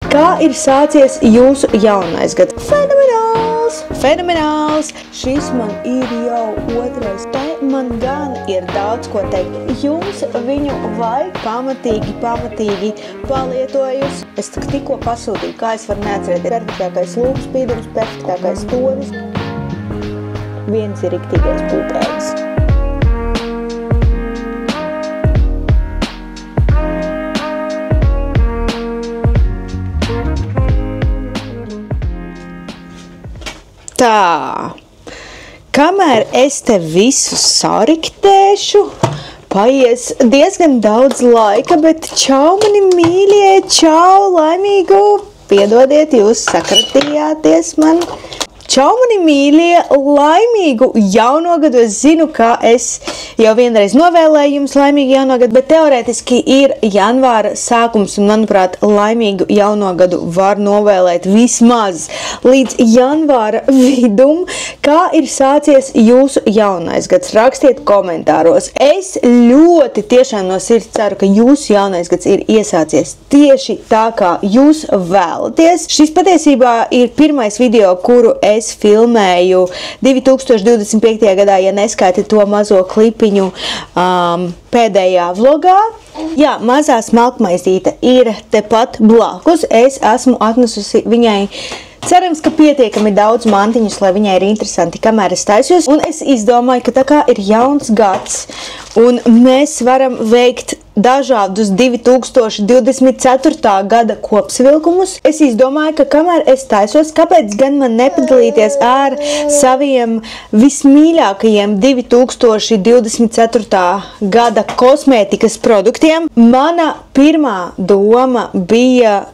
Kā ir sācies jūsu jaunais gads? Fenomenāls! Fenomenāls! Šis man ir jau otrais. Te man gan ir daudz ko teikt. Jums viņu vajag pamatīgi palietojusi. Es tikko pasūtīju, kā es varu neatcerēties. Perfektākais lūpas spīdums, perfektākais tonis. Viens ir riktīgais pūpēdis. Tā, kamēr es te visu sariktēšu, paies diezgan daudz laika, bet čau mani mīļie, čau laimīgu, piedodiet, jūs sakratījāties man. Čau mani mīļie, laimīgu jauno gadu. Es zinu, ka es jau vienreiz novēlēju jums laimīgu jauno gadu, bet teorētiski ir janvāra sākums un, manuprāt, laimīgu jauno gadu var novēlēt vismaz līdz janvāra vidum. Kā ir sācies jūsu jaunais gads? Rakstiet komentāros. Es ļoti tiešām no sirds ceru, ka jūsu jaunais gads ir iesācies tieši tā, kā jūs vēlaties. Šis patiesībā ir pirmais video, kuru es filmēju 2025. gadā, ja neskaita to mazo klipiņu pēdējā vlogā. Jā, mazā smalkmaizīte ir tepat blakus. Es esmu atnesusi viņai, cerams, ka pietiekami daudz mantiņus, lai viņai ir interesanti, kamēr es taisjos. Un es izdomāju, ka tā kā ir jauns gads, un mēs varam veikt dažādus 2024. gada kopsvilkumus. Es izdomāju, ka kamēr es taisos, kāpēc gan man nepadalīties ar saviem vismīļākajiem 2024. gada kosmētikas produktiem. Mana pirmā doma bija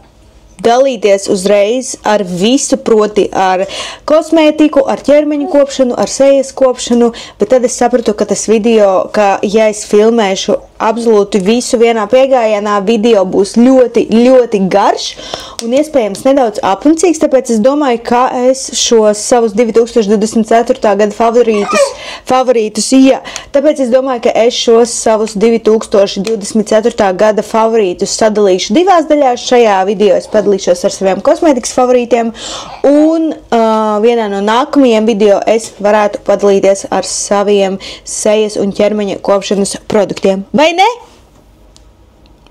dalīties uzreiz ar visu, proti ar kosmētiku, ar ķermeņa kopšanu, ar sejas kopšanu, bet tad es sapratu, ka tas video, ka ja es filmēšu absolūti visu vienā piegājienā, video būs ļoti, ļoti garš un iespējams nedaudz apnicīgs, tāpēc es domāju, ka es šos savus 2024. gada favorītus, jā, tāpēc es domāju, ka es šos savus 2024. gada favorītus sadalīšu divās daļās. Šajā video es padalīšos ar saviem kosmētikas favorītiem un vienā no nākamajiem video es varētu padalīties ar saviem sejas un ķermeņa kopšanas produktiem. Vai ne?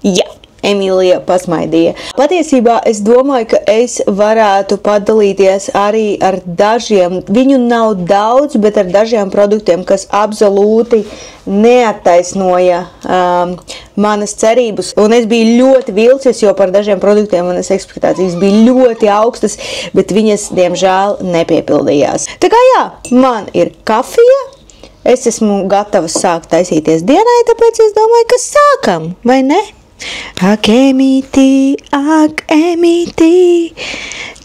Jā, Emīlija pasmaidīja. Patiesībā es domāju, ka es varētu padalīties arī ar dažiem, viņu nav daudz, bet ar dažiem produktiem, kas absolūti neattaisnoja manas cerības. Un es biju ļoti vilcies, jo par dažiem produktiem manas ekspektācijas bija ļoti augstas, bet viņas, diemžēl, nepiepildījās. Tā kā jā, man ir kafija. Es esmu gatava sākt taisīties dienai, tāpēc es domāju, ka sākam, vai ne? Ak, Emītī,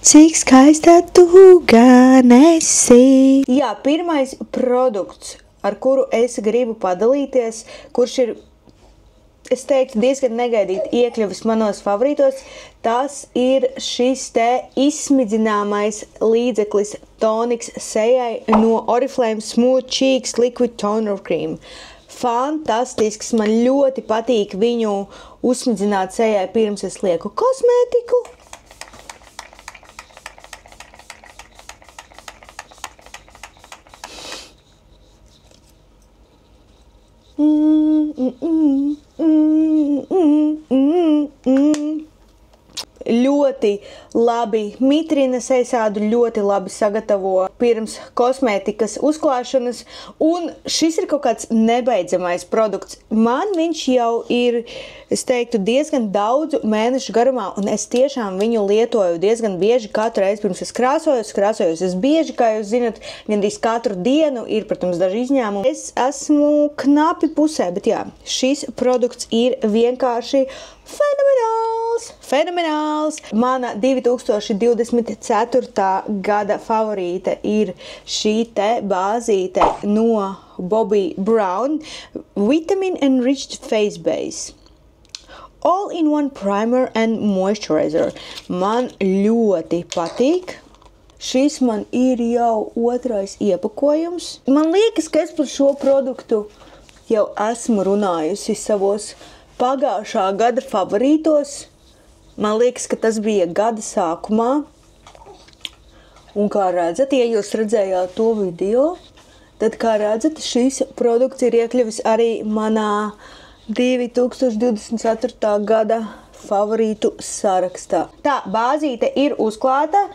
cik skaista tu gan esi. Jā, pirmais produkts, ar kuru es gribu padalīties, kurš ir, es teiktu, diezgan negaidīt iekļuvis manos favorītos, tas ir šis te izsmidzināmais līdzeklis toniks sejai no Oriflame Smooth Cheeks Liquid Toner Cream. Fantastisks, man ļoti patīk viņu uzsmidzināt sejai pirms es lieku kosmētiku. Ļoti labi mitrina sejasādu, ļoti labi sagatavo pirms kosmētikas uzklāšanas, un šis ir kaut kāds nebeidzamais produkts. Man viņš jau ir, es teiktu, diezgan daudzu mēnešu garumā, un es tiešām viņu lietoju diezgan bieži katru reizi pirms es krāsojos es bieži, kā jūs zinat, gandrīz katru dienu, ir, protams, daži izņēmumi. Es esmu knapi pusē, bet jā, šis produkts ir vienkārši fenomenāls. Mana 2024. gada favorīte ir šī te bāzīte no Bobbi Brown Vitamin Enriched Face Base. All-in-one primer and moisturizer. Man ļoti patīk. Šis man ir jau otrais iepakojums. Man liekas, ka es par šo produktu jau esmu runājusi savos pagājušā gada favorītos. Man liekas, ka tas bija gada sākumā. Un kā redzat, ja jūs redzējāt to video, tad, kā redzat, šīs produkts ir iekļuvis arī manā 2024. gada favorītu sarakstā. Tā, bāzīte ir uzklāta.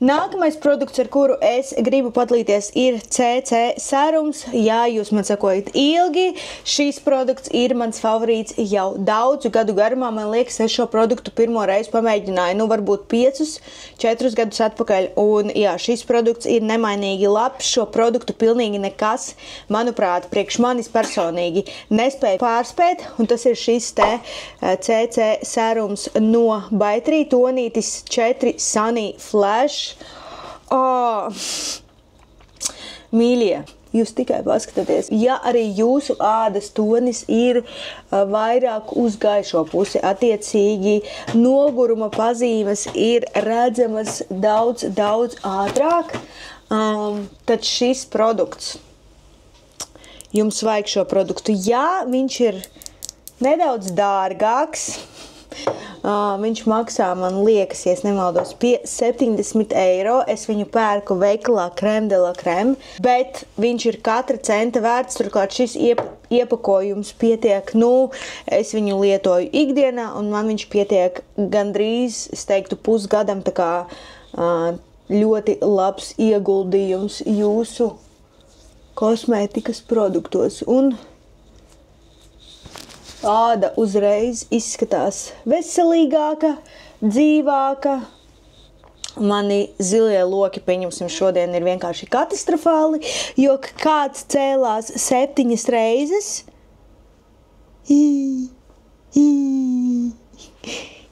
Nākamais produkts, ar kuru es gribu padalīties, ir CC sērums. Jā, jūs man sakojat ilgi. Šīs produkts ir mans favorīts jau daudzu gadu garumā. Man liekas, es šo produktu pirmo reizi pamēģināju, varbūt 4 gadus atpakaļ. Un jā, šis produkts ir nemainīgi labs. Šo produktu pilnīgi nekas, manuprāt, priekš manis personīgi nespēja pārspēt. Un tas ir šis te CC sērums no Baitrī tonītis 4 Sunny Flash. Mīļie, jūs tikai paskatāties, ja arī jūsu ādas tonis ir vairāk uz gaišo pusi, attiecīgi noguruma pazīmes ir redzamas daudz ātrāk, tad šis produkts, jums vajag šo produktu. Jā, viņš ir nedaudz dārgāks. Viņš maksā, man liekas, ja es nemaldos, pie 70 eiro. Es viņu pērku veikalā Crème de la Crème, bet viņš ir katra centa vērts. Turklāt šis iepakojums pietiek, es viņu lietoju ikdienā, un man viņš pietiek gandrīz, es teiktu, pusgadam, tā kā ļoti labs ieguldījums jūsu kosmētikas produktos. Un āda uzreiz izskatās veselīgāka, dzīvāka. Mani zilie loki, pieņemsim, šodien ir vienkārši katastrofāli, jo kāds cēlās 7 reizes.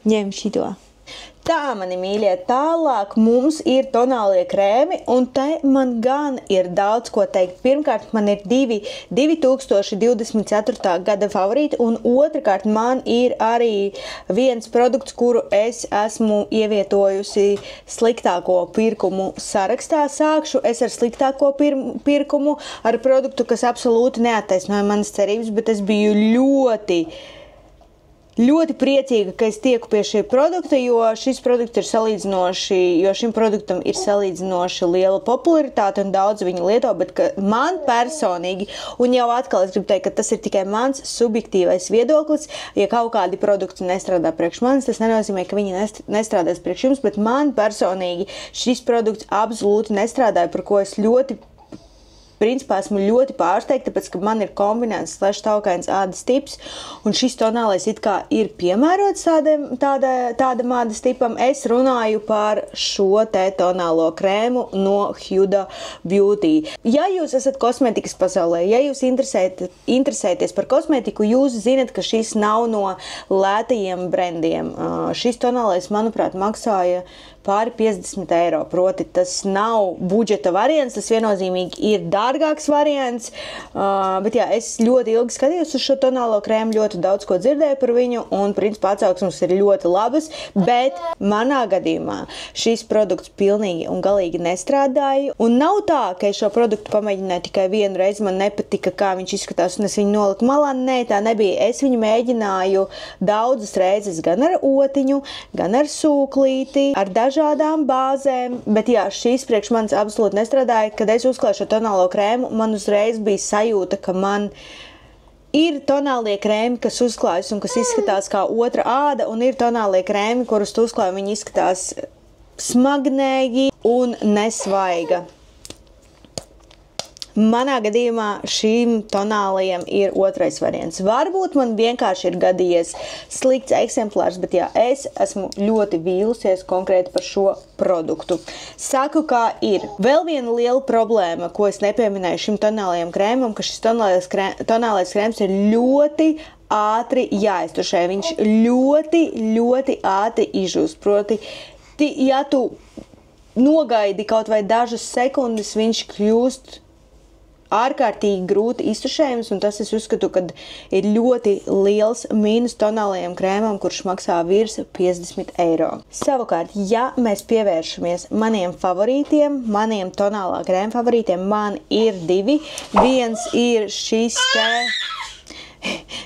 Ņem šito. Tā, mani mīļie, tālāk mums ir tonālie krēmi, un te man gan ir daudz ko teikt. Pirmkārt, man ir 2024. gada favorīti, un otrkārt, man ir arī viens produkts, kuru es esmu ievietojusi sliktāko pirkumu sarakstā. Sākšu es ar sliktāko pirkumu, ar produktu, kas absolūti neattaisnoja manas cerības, bet es biju ļoti priecīga, ka es tieku pie šī produkta, jo šis produkts ir šim produktam ir salīdzinoši liela popularitāte un daudz viņu lieto, bet man personīgi, un jau atkal es gribu teikt, ka tas ir tikai mans subjektīvais viedoklis, ja kaut kādi produkti nestrādā priekš manis, tas nenozīmē, ka viņi nestrādās priekš jums, bet man personīgi šis produkts absolūti nestrādāja, par ko es principā esmu ļoti pārsteigta, tāpēc, ka man ir kombinēts taukains ādas tips, un šis tonālais it kā ir piemērots tādam ādas tipam. Es runāju par šo te tonālo krēmu no Huda Beauty. Ja jūs esat kosmētikas pasaulē, ja jūs interesēties par kosmētiku, jūs zinat, ka šis nav no lētajiem brendiem. Šis tonālais, manuprāt, maksāja pāri 50 eiro, proti tas nav budžeta variants, tas viennozīmīgi ir dārgāks variants, bet jā, es ļoti ilgi skatījos uz šo tonālo krēmu, ļoti daudz ko dzirdēju par viņu, un principā atsauksmes ir ļoti labas, bet manā gadījumā šīs produkts pilnīgi un galīgi nestrādāja, un nav tā, ka es šo produktu pamēģināju tikai vienu reizi, man nepatika, kā viņš izskatās, un es viņu noliku malā, nē, tā nebija, es viņu mēģināju daudzas reizes gan ar otiņu, gan ar sūklīti, ar dažādām bāzēm, bet jā, šīs priekš manis absolūti nestrādāja. Kad es uzklāju šo tonālo krēmu, man uzreiz bija sajūta, ka man ir tonālie krēmi, kas uzklājas un kas izskatās kā otra āda, un ir tonālie krēmi, kurus tu uzklāji, viņi izskatās smagnēji un nesvaiga. Manā gadījumā šīm tonālajiem ir otrais variants. Varbūt man vienkārši ir gadījies slikts eksemplārs, bet jā, es esmu ļoti vīlusies konkrēti par šo produktu. Saku, kā ir. Vēl viena liela problēma, ko es nepieminēju šim tonālajiem krēmam, ka šis tonālais krēms ir ļoti ātri jāiztušē. Viņš ļoti ātri izžūst. Proti, ja tu nogaidi kaut vai dažas sekundes, viņš kļūst ārkārtīgi grūti iztušējums, un tas es uzskatu, ka ir ļoti liels mīnus tonālajiem krēmam, kurš maksā virs 50 eiro. Savukārt, ja mēs pievēršamies maniem favorītiem, maniem tonālā krēma favorītiem, man ir divi. Viens ir šis te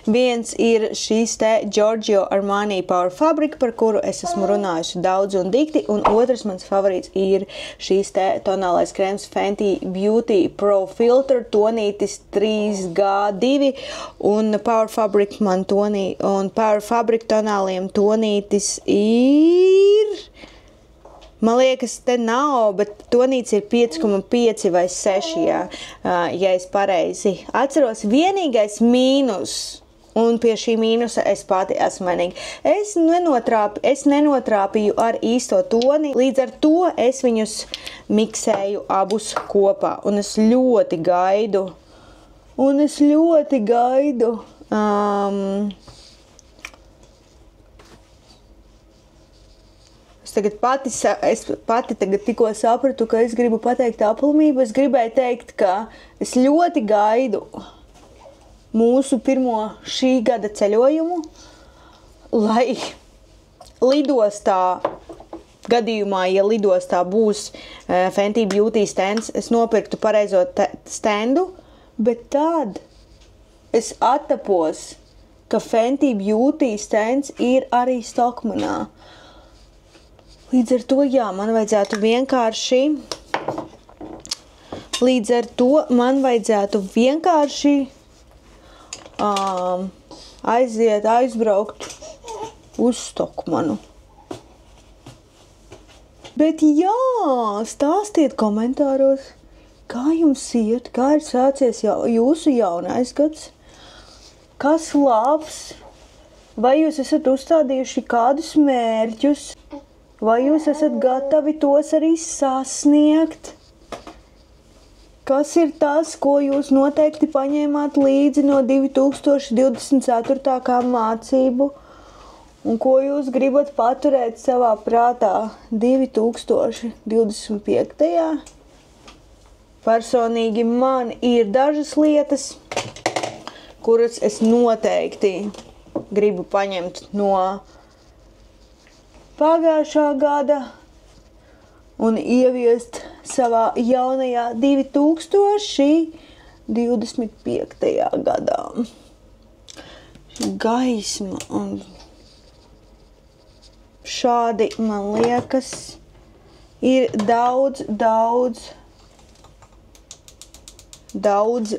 Viens ir šīs te Giorgio Armani Power Fabric, par kuru es esmu runājusi daudz un dikti, un otrs mans favorīts ir šīs te tonālais krēms Fenty Beauty Pro Filter, tonītis 3G2, un Power Fabric tonāliem tonītis ir... Man liekas, te nav, bet tonīts ir 5,5 vai 6, ja es pareizi atceros. Vienīgais mīnus, un pie šī mīnusa es pati esmu vainīga. Es nenotrāpīju ar īsto toni, līdz ar to es viņus miksēju abus kopā. Un es ļoti gaidu. Es pati tagad tikko sapratu, ka es gribu pateikt aplamību. Es gribēju teikt, ka es ļoti gaidu mūsu pirmo šī gada ceļojumu, lai lidostā, gadījumā, ja lidostā būs Fenty Beauty stands, es nopirktu pareizo standu, bet tad es attapos, ka Fenty Beauty stands ir arī Stockmanā. Līdz ar to, jā, man vajadzētu vienkārši aizbraukt uz Stockmanu. Bet jā, stāstiet komentāros, kā jums iet, kā ir sācies jūsu jaunais gads, kas labs, vai jūs esat uzstādījuši kādus mērķus, vai jūs esat gatavi tos arī sasniegt? Kas ir tas, ko jūs noteikti paņēmāt līdzi no 2024. kā mācību un ko jūs gribat paturēt savā prātā 2025. Personīgi man ir dažas lietas, kuras es noteikti gribu paņemt no pagājušā gada un ieviest savā jaunajā 2025. gadā. Gaisma un šādi, man liekas, ir daudz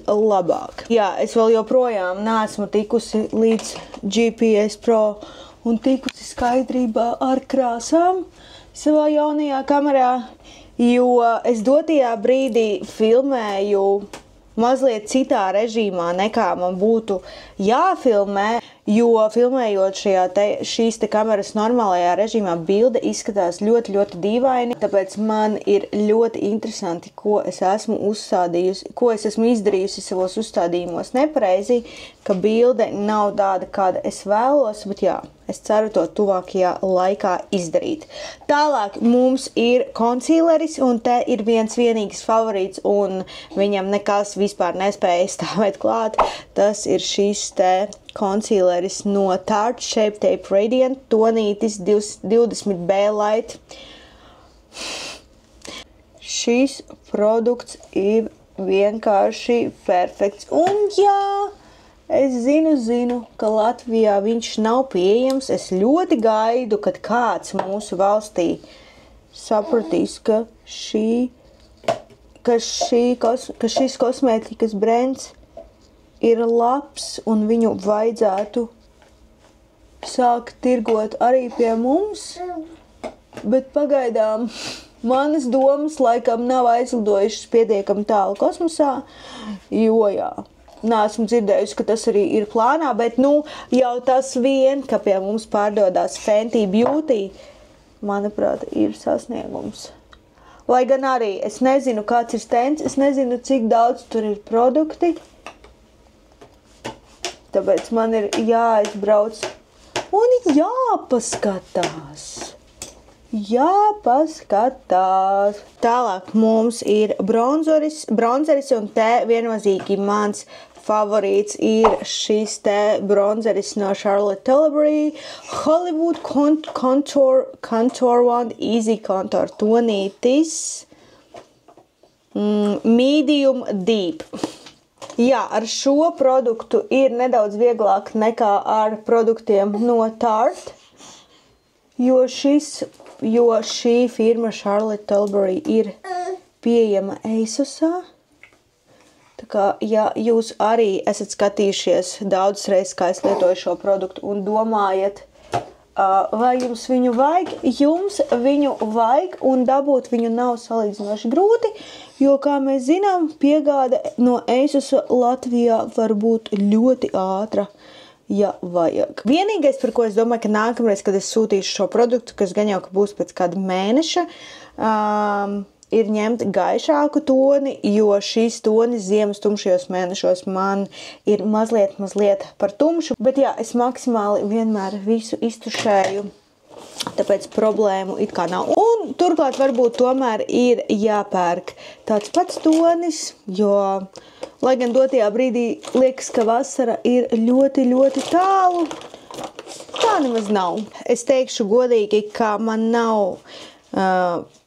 labāk. Jā, es vēl joprojām neesmu tikusi līdz GPS Pro un tikusi skaidrībā ar krāsām savā jaunajā kamerā, jo es dotajā brīdī filmēju mazliet citā režīmā, nekā man būtu jāfilmē, jo filmējot šīs kameras normālajā režīmā bilde izskatās ļoti dīvaini, tāpēc man ir ļoti interesanti, ko es esmu izdarījusi savos uzstādījumos nepareizi, ka bilde nav tāda, kāda es vēlos, bet jā, es ceru to tuvākajā laikā izdarīt. Tālāk mums ir konsīleris, un te ir viens vienīgs favorīts, un viņam nekas vispār nespēja stāvēt klāt. Tas ir šīs te konsīleris no Tarte Shape Tape Radiant, tonītis 20B Light. Šis produkts ir vienkārši perfekts. Un jā, es zinu, ka Latvijā viņš nav pieejams. Es ļoti gaidu, kad kāds mūsu valstī sapratīs, ka šis kosmētikas brands ir labs un viņu vajadzētu sākt tirgot arī pie mums. Bet pagaidām manas domas laikam nav aizlidojušas pietiekami tālu kosmosā, jo jā. Neesmu dzirdējusi, ka tas arī ir plānā, bet jau tas vien, ka pie mums pārdodās Fenty Beauty, manuprāt, ir sasniegums. Lai gan arī es nezinu, kāds ir stands, es nezinu, cik daudz tur ir produkti, tāpēc man ir jāizbrauc un jāpaskatās. Tālāk mums ir bronzeris, un te viennozīmīgi mans favorīts ir šis te bronzeris no Charlotte Tilbury, Hollywood Contour Wand Easy Contour tonītis, Medium Deep. Jā, ar šo produktu ir nedaudz vieglāk nekā ar produktiem no Tarte, jo šī firma Charlotte Tilbury ir pieejama ASOSā. Tā kā, ja jūs arī esat skatījušies daudzas reizes, kā es lietoju šo produktu un domājat, vai jums viņu vajag, jums viņu vajag un dabūt viņu nav salīdzinoši grūti, jo, kā mēs zinām, piegāde no ASOSa Latvijā var būt ļoti ātra, ja vajag. Vienīgais, par ko es domāju, ka nākamreiz, kad es sūtīšu šo produktu, kas gan jau ka būs pēc kāda mēneša, ir ņemt gaišāku toni, jo šīs tonis ziemas tumšajos mēnešos man ir mazliet par tumšu. Bet jā, es maksimāli vienmēr visu iztušēju, tāpēc problēmu it kā nav. Un turklāt varbūt tomēr ir jāpērk tāds pats tonis, jo, lai gan dotajā brīdī liekas, ka vasara ir ļoti, ļoti tālu, tā nemaz nav. Es teikšu godīgi, ka man nav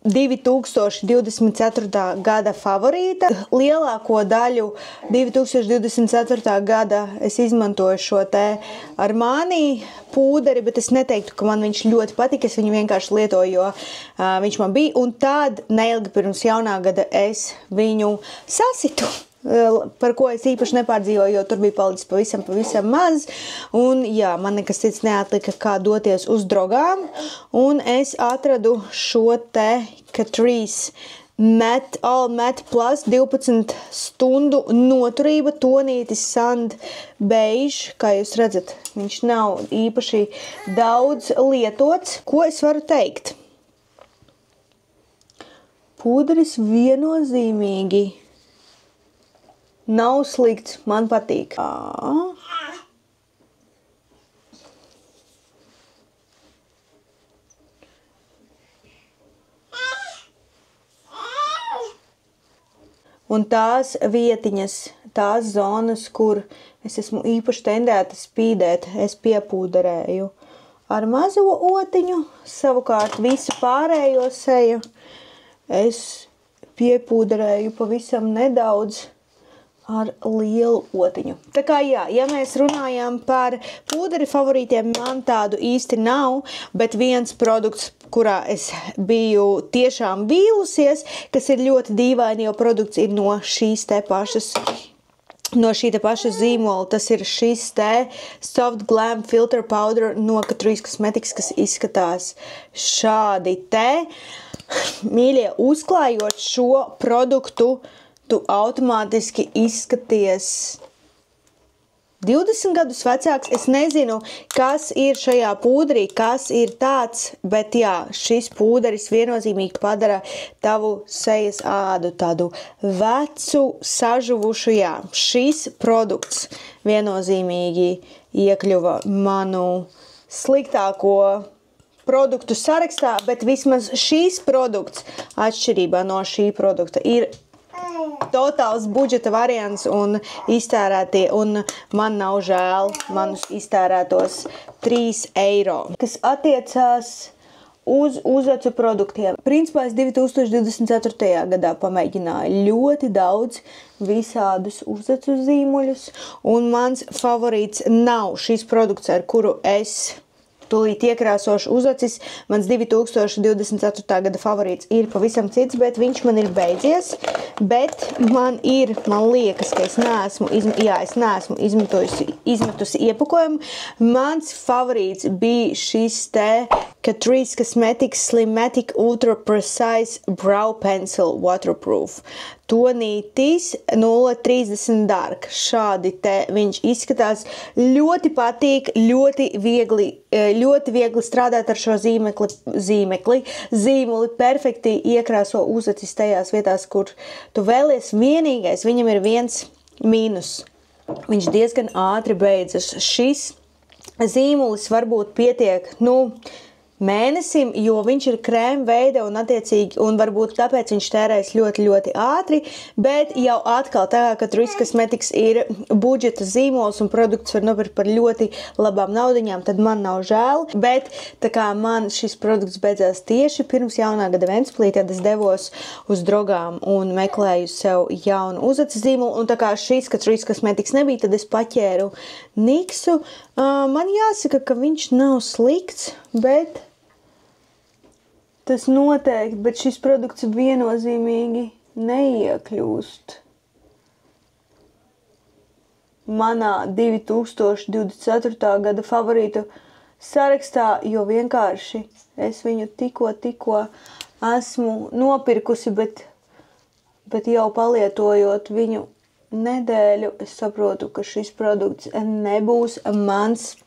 2024. gada favorīta. Lielāko daļu 2024. gada es izmantoju šo te Armani pūderi, bet es neteiktu, ka man viņš ļoti patika. Es viņu vienkārši lietoju, jo viņš man bija. Un tad neilgi pirms jaunā gada es viņu sasitu, par ko es īpaši nepārdzīvoju, jo tur bija palicis pavisam maz. Un jā, man nekas cits neatlika, kā doties uz drogām. Un es atradu šo te Catrice All Matte Plus 12 stundu noturība tonītis Sand Beige. Kā jūs redzat, viņš nav īpaši daudz lietots. Ko es varu teikt? Pūderis viennozīmīgi nav slikts, man patīk. Un tās vietiņas, tās zonas, kur es esmu īpaši tendēta spīdēt, es piepūderēju ar mazo otiņu, savukārt visu pārējo seju es piepūderēju pavisam nedaudz ar lielu otiņu. Tā kā jā, ja mēs runājam par pūderi favorītiem, man tādu īsti nav, bet viens produkts, kurā es biju tiešām vīlusies, kas ir ļoti dīvaini, jo produkts ir no šīs te pašas zīmola. Tas ir šis te Soft Glam Filter Powder no Catrice Cosmetics, kas izskatās šādi te. Mīļie, uzklājot šo produktu, tu automātiski izskaties 20 gadus vecāks. Es nezinu, kas ir šajā pūderī, kas ir tāds, bet jā, šis pūderis viennozīmīgi padara tavu sejas ādu tādu vecu, sažuvušu. Jā, šis produkts viennozīmīgi iekļuva manu sliktāko produktu sarakstā, bet vismaz šīs produkts, atšķirībā no šī produkta, ir totāls budžeta variants un iztērētie, un man nav žēl manus iztērētos 3 eiro. Kas attiecās uz uzacu produktiem. Principā es 2024. gadā pamēģināju ļoti daudz visādus uzacu zīmuļus, un mans favorīts nav šis produkts, ar kuru es tūlīt iekrāsošu uzacis. Mans 2024. gada favorīts ir pavisam cits, bet viņš man ir beidzies. Bet man liekas, ka es neesmu izmetusi iepakojumu. Mans favorīts bija šis te Catrice Cosmetics Slimatic Ultra Precise Brow Pencil Waterproof. Tonītis 030 Dark. Šādi te viņš izskatās. Ļoti patīk, ļoti viegli strādāt ar šo zīmuli. Perfekti iekrāso uzacis tajās vietās, kur tu vēlies. Vienīgais, viņam ir viens mīnus. Viņš diezgan ātri beidzas. Šis zīmulis varbūt pietiek, mēnesim, jo viņš ir krēma veida un attiecīgi, un varbūt tāpēc viņš tērēs ļoti, ļoti ātri, bet jau atkal tā, ka Truids Cosmetics ir budžeta zīmols un produkts var nopirkt par ļoti labām naudiņām, tad man nav žēl, bet tā kā man šis produkts beidzās tieši pirms jaunā gada Ventspilī, tad es devos uz drogām un meklēju sev jaunu uzacis zīmolu, un tā kā šis, ka Truids Cosmetics nebija, tad es paķēru Niksu. Man jāsaka, ka viņš nav slikts, bet tas noteikti, bet šis produkts viennozīmīgi neiekļūst manā 2024. gada favorītu sarakstā, jo vienkārši es viņu tikko esmu nopirkusi, bet jau palietojot viņu nedēļu, es saprotu, ka šis produkts nebūs mans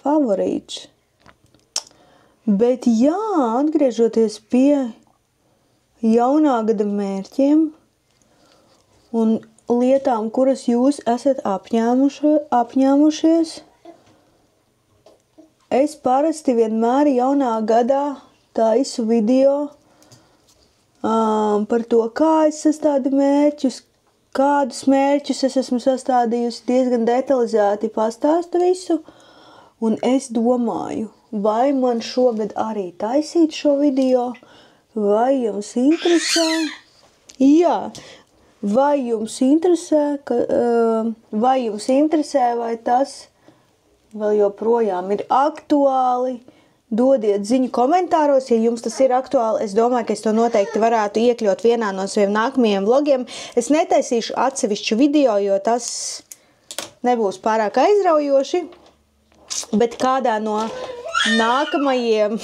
favorīts. Bet jā, atgriežoties pie jaunā gada mērķiem un lietām, kuras jūs esat apņēmušies, es parasti vienmēr jaunā gadā taisu video par to, kā es sastādu mērķus, kādus mērķus es esmu sastādījusi, diezgan detalizēti pastāstu visu, un es domāju, vai man šogad arī taisīt šo video, vai jums interesē? Jā, vai jums interesē, vai tas vēl joprojām ir aktuāli? Dodiet ziņu komentāros, ja jums tas ir aktuāli. Es domāju, ka es to noteikti varētu iekļaut vienā no saviem nākamajiem vlogiem. Es netaisīšu atsevišķu video, jo tas nebūs pārāk aizraujoši, bet kādā no nākamajiem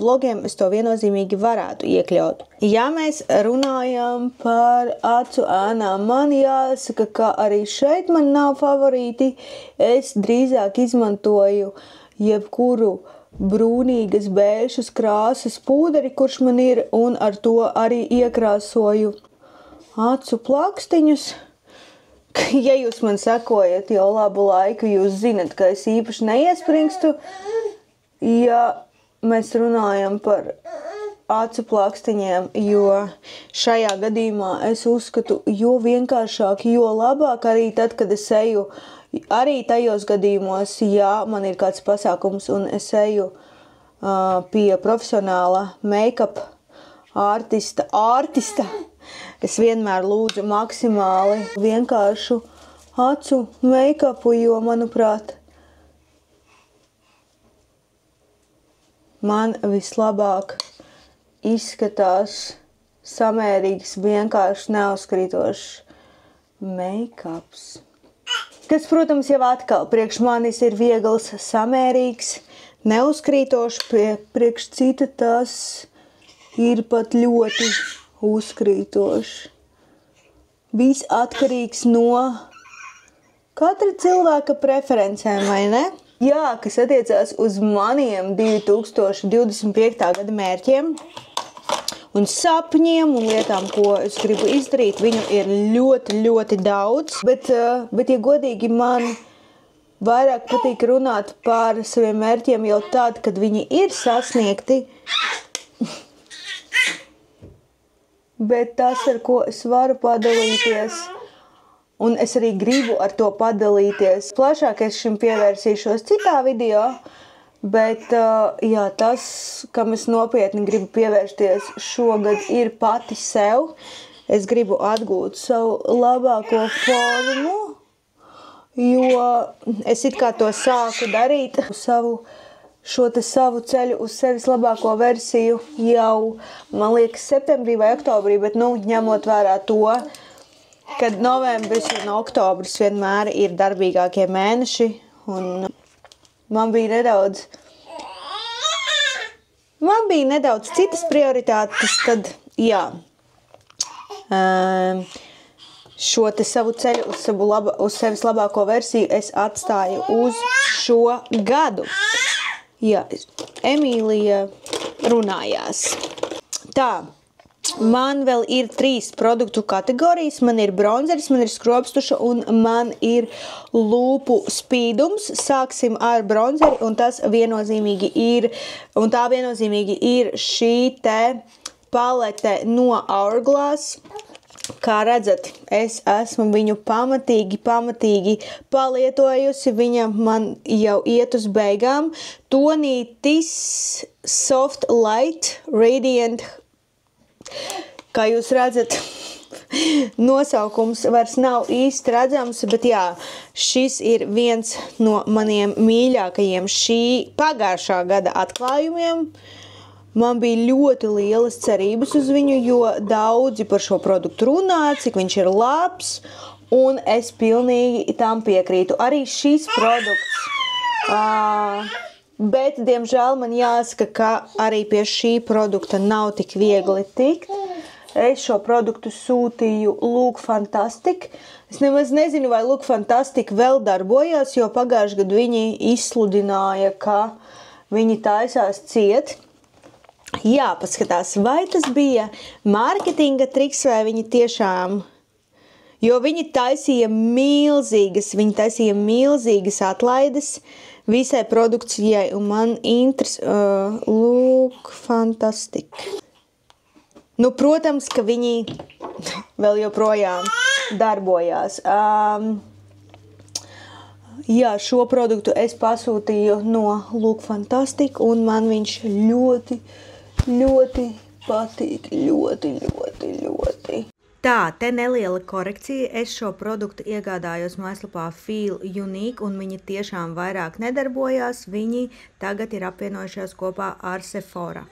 vlogiem es to viennozīmīgi varētu iekļaut. Ja mēs runājam par acu ēnām, man jāsaka, ka arī šeit man nav favorīti. Es drīzāk izmantoju jebkuru brūnīgas bēšas krāsas pūderi, kurš man ir, un ar to arī iekrāsoju acu plakstiņus. Ja jūs man sekojat jau labu laiku, jūs zinat, ka es īpaši neiespringstu. Ja mēs runājam par acu plakstiņiem, jo šajā gadījumā es uzskatu, jo vienkāršāk, jo labāk arī tad, kad es eju arī tajos gadījumos, ja man ir kāds pasākums un es eju pie profesionāla make-up ārtista, es vienmēr lūdzu maksimāli vienkāršu acu make-upu, jo, manuprāt, man vislabāk izskatās samērīgs, vienkārši neuzkrītošs make-ups. Kas, protams, jau atkal priekš manis ir viegls, samērīgs, neuzkrītošs, priekš cita tas ir pat ļoti uzkrītošs. Viss atkarīgs no katra cilvēka preferencēm, vai ne? Jā, kas attiecās uz maniem 2025. gada mērķiem un sapņiem un lietām, ko es gribu izdarīt, viņu ir ļoti, ļoti daudz. Bet, ja godīgi, man vairāk patīk runāt par saviem mērķiem jau tad, kad viņi ir sasniegti. Bet tas, ar ko es varu padalīties, un es arī gribu ar to padalīties, plašāk es šim pievērsīšos citā video. Bet jā, tas, kam es nopietni gribu pievērsties šogad, ir pati sev. Es gribu atgūt savu labāko formu, jo es it kā to sāku darīt. Šo savu ceļu uz sevis labāko versiju jau, man liekas, septembrī vai oktobrī, bet ņemot vērā to, kad novembris un oktobris vienmēr ir darbīgākie mēneši, un man bija nedaudz citas prioritātes, tad, jā, šo savu ceļu uz sevis labāko versiju es atstāju uz šo gadu. Jā, Emīlija runājās. Tā, Man vēl ir 3 produktu kategorijas. Man ir bronzeris, man ir skropstuša un man ir lūpu spīdums. Sāksim ar bronzeri un tā viennozīmīgi ir šī te palete no Hourglass. Kā redzat, es esmu viņu pamatīgi palietojusi. Viņa man jau iet uz beigām. Tonītis Soft Light Radiant. Kā jūs redzat, nosaukums vairs nav īsti redzams, bet jā, šis ir viens no maniem mīļākajiem šī pagājušā gada atklājumiem. Man bija ļoti lielas cerības uz viņu, jo daudzi par šo produktu runā, cik viņš ir labs, un es pilnīgi tam piekrītu. Arī šis produkts, bet, diemžēl, man jāsaka, ka arī pie šī produkta nav tik viegli tikt. Es šo produktu sūtīju Look Fantastic. Es nemaz nezinu, vai Look Fantastic vēl darbojās, jo pagājušajā gadā viņi izsludināja, ka viņi taisās ciet. Jāpaskatās, vai tas bija mārketinga triks, vai viņi tiešām, jo viņi taisīja milzīgas atlaides visai produkcijai, un man Look Fantastic. Nu, protams, ka viņi vēl joprojām darbojās. Jā, šo produktu es pasūtīju no Look Fantastic, un man viņš ļoti patīk, ļoti. Tā, te neliela korekcija. Es šo produktu iegādājos mājaslapā Feel Unique, un viņi tiešām vairāk nedarbojās. Viņi tagad ir apvienojušies kopā ar Sephora.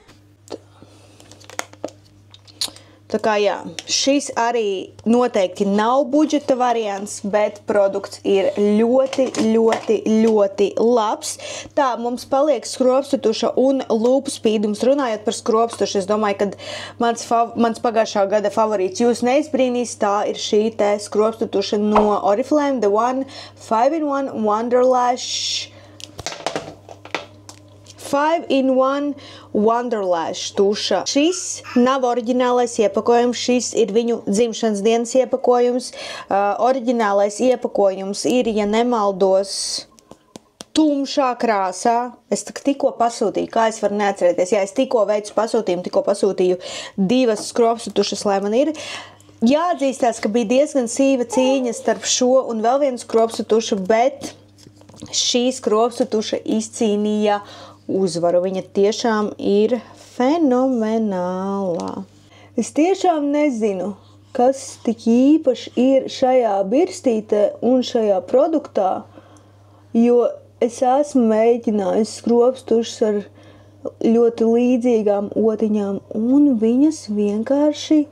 Tā kā jā, šis arī noteikti nav budžeta variants, bet produkts ir ļoti labs. Tā, mums paliek skropstutuša un lūpu spīdums. Runājot par skropstušu, es domāju, ka mans pagājušā gada favorīts jūs neizbrīnīs. Tā ir šī te skropstutuša no Oriflame, The One 5-in-1 Wonderlash. 5-in-1 Wonderlash tuša. Šis nav oriģinālais iepakojums, šis ir viņu dzimšanas dienas iepakojums. Oriģinālais iepakojums ir, ja nemaldos, tumšā krāsā. Es tikko pasūtīju, kā es varu neatcerēties. Jā, es tikko pasūtīju 2 skropstutušas, lai man ir. Jāatzīstās, ka bija diezgan sīva cīņa starp šo un vēl vienu skropstutušu, bet šī skropstutuša izcīnīja uzvaru. Viņa tiešām ir fenomenālā. Es tiešām nezinu, kas tik īpaši ir šajā birstītē un šajā produktā, jo es esmu mēģinājis skropstušas ar ļoti līdzīgām otiņām, un viņas vienkārši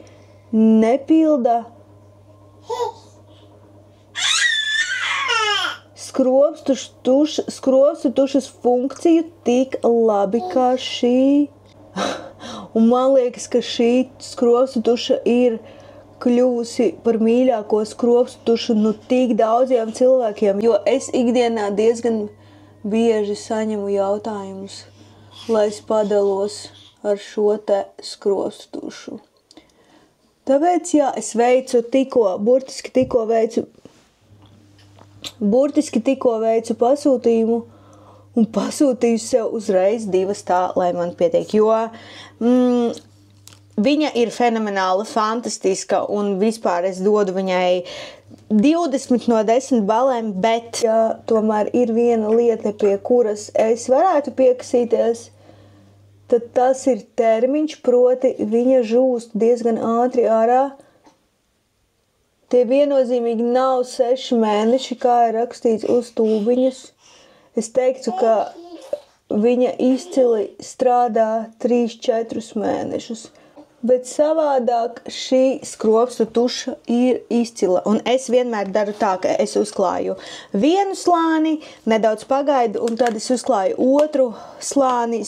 nepilda skropstutušas funkciju tik labi kā šī. Un man liekas, ka šī skropstutuša ir kļuvusi par mīļāko skropstutušu nu tik daudziem cilvēkiem, jo es ikdienā diezgan bieži saņemu jautājumus, lai es padalos ar šo te skropstutušu. Tāpēc, jā, es burtiski tikko veicu pasūtījumu un pasūtīju sev uzreiz 2 tā, lai man pietiek, jo viņa ir fenomenāla, fantastiska un vispār es dodu viņai 20 no 10 balēm, bet ja tomēr ir viena lieta, pie kuras es varētu piekasīties, tad tas ir termiņš, proti viņa žūst diezgan ātri ārā. Tie viennozīmīgi nav 6 mēneši, kā ir rakstīts uz tūbiņas. Es teiktu, ka viņa izcili strādā 3-4 mēnešus. Bet savādāk šī skropstutuša ir izcila. Un es vienmēr daru tā, ka es uzklāju vienu slāni, nedaudz pagaidu, un tad es uzklāju otru slāni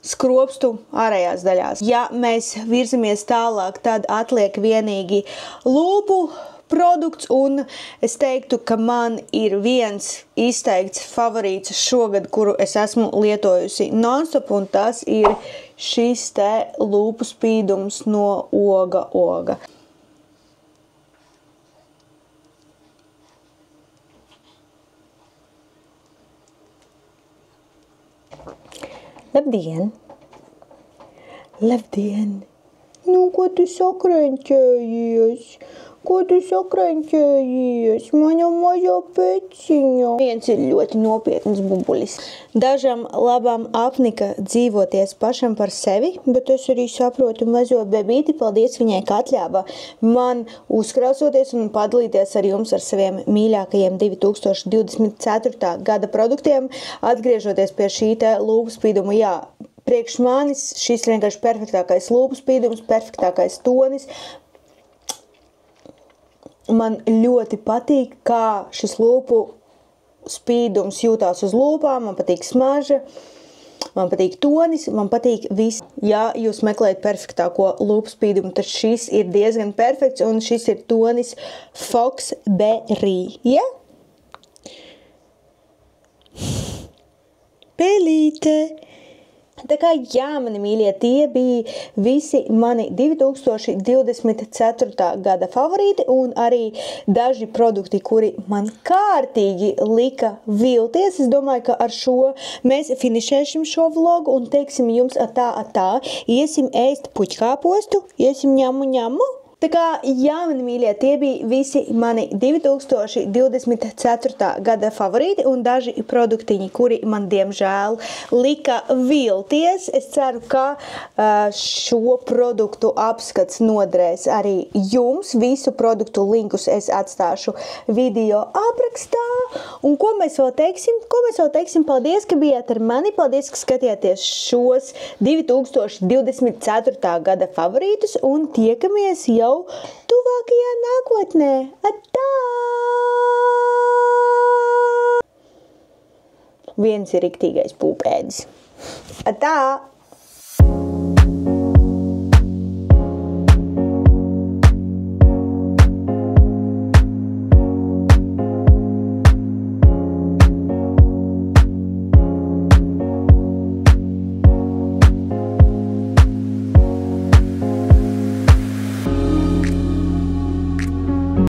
skropstu ārējās daļās. Ja mēs virzamies tālāk, tad atliek vienīgi lūpu produkts, un es teiktu, ka man ir viens izteikts favorīts šogad, kuru es esmu lietojusi non-stop, un tas ir šis te lūpu spīdums no Oga. Labdien! Labdien! Nu, ko tu sakrenķējies? Mana mazo peciņa. Viens ir ļoti nopietns bubulis. Dažam labam apnika dzīvoties pašam par sevi, bet es arī saprotu mazo bebīti. Paldies viņai, ka atļāva man uzkrausoties un padalīties ar jums ar saviem mīļākajiem 2024. gada produktiem. Atgriežoties pie šī te lūpu spīduma, jā, priekš manis šis ir vienkārši perfektākais lūpu spīdums, perfektākais tonis. Man ļoti patīk, kā šis lūpu spīdums jūtās uz lūpām, man patīk smarža, man patīk tonis, man patīk viss. Ja jūs meklējat perfektāko lūpu spīdumu, tad šis ir diezgan perfekts, un šis ir tonis Fox Berry. Ja? Pelīte! Tā kā jā, mani mīļie, tie bija visi mani 2024. gada favorīti un arī daži produkti, kuri man kārtīgi lika vilties. Es domāju, ka ar šo mēs finišēsim šo vlogu un teiksim jums atā, iesim ēst puķkāpostu, iesim ņamu. Tā kā, jā, mani mīļie, tie bija visi mani 2024. gada favorīti un daži produktiņi, kuri man, diemžēl, lika vilties. Es ceru, ka šo produktu apskats noderēs arī jums. Visu produktu linkus es atstāšu video aprakstā. Un ko mēs vēl teiksim? Paldies, ka bijāt ar mani. Paldies, ka skatījāties šos 2024. gada favorītus un tiekamies jau tuvākajā nākotnē. Atā! Viens ir riktīgais pūpēdis. Atā!